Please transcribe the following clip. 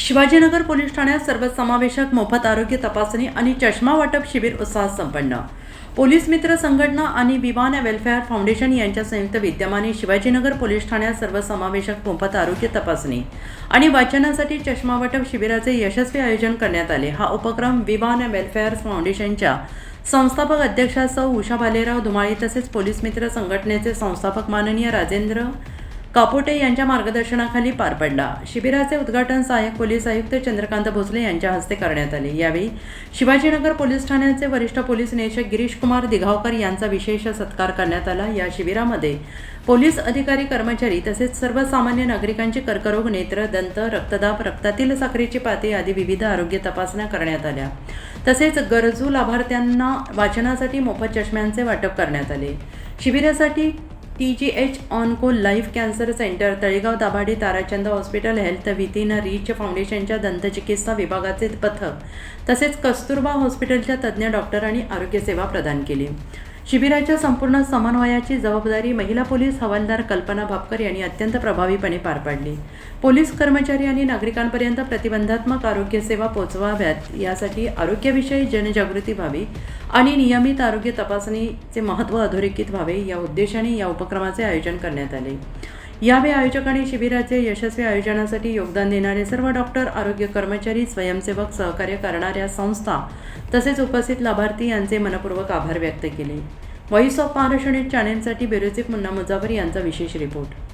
Shivajinagar police ठाण्यात सर्वसमावेशक मोफत आरोग्य तपासणी आणि चष्मा वाटप शिबिर उत्साहात संपन्न। पोलीस मित्र संघटना आणि विवान वेलफेअर फाउंडेशन यांच्या संयुक्त विद्यमाने शिवाजीनगर पोलीस ठाण्यात सर्वसमावेशक मोफत आरोग्य तपासणी आणि वाचनासाठी चष्मा वाटप शिबिराचे यशस्वी आयोजन करण्यात आले। हा उपक्रम विवान वेलफेअर फाउंडेशनच्या संस्थापक अध्यक्षा सौ उषा भालेराव धुमाळी तसेच पोलीस मित्र संघटनेचे संस्थापक माननीय राजेंद्र कापोटे यांच्या मार्गदर्शनाखाली पार पडला। शिबिराचे उद्घाटन सहाय्यक पोलीस आयुक्त चंद्रकांत भोसले यांच्या हस्ते करण्यात आले। यावेळी शिवाजीनगर पोलीस ठाण्याचे वरिष्ठ पोलीस निरीक्षक गिरीश कुमार दिघावकर यांचा विशेष सत्कार करण्यात आला। या शिबिरामध्ये पोलीस अधिकारी कर्मचारी तसेच सर्वसामान्य नागरिकांची कर्करोग, नेत्र, दंत, रक्तदाब, रक्तातील साखरेची पातळी आदी विविध आरोग्य तपासण्या करण्यात आल्या। तसेच गरजू लाभार्थ्यांना वाचनासाठी मोफत चष्म्यांचे वाटप करण्यात आले। शिबिरासाठी TGH on-call life cancer centre, Talegaon Dabhade, Tarachand hospital, health within reach फाउंडेशनच्या दंतचिकित्सा विभागाचे पथक तसेच कस्तुरबा हॉस्पिटलच्या तज्ज्ञ डॉक्टरांनी आरोग्य सेवा प्रदान केली। शिबिराच्या संपूर्ण समन्वयाची जबाबदारी महिला पोलीस हवालदार कल्पना भापकर यांनी अत्यंत प्रभावीपणे पार पाडली। पोलीस कर्मचारी आणि नागरिकांपर्यंत प्रतिबंधात्मक आरोग्य सेवा पोहोचवाव्यात यासाठी आरोग्याविषयी जनजागृती व्हावी आणि नियमित आरोग्य तपासणीचे महत्त्व अधोरेखित व्हावे या उद्देशाने या उपक्रमाचे आयोजन करण्यात आले। यावेळी आयोजकांनी शिबिराचे यशस्वी आयोजनासाठी योगदान देणारे सर्व डॉक्टर, आरोग्य कर्मचारी, स्वयंसेवक, सहकार्य करणाऱ्या संस्था तसेच उपस्थित लाभार्थी यांचे मनपूर्वक आभार व्यक्त केले। व्हॉइस ऑफ महाराष्ट्र न्यूज चॅनेलसाठी ब्युरो चीफ मुन्ना मुजावर यांचा विशेष रिपोर्ट।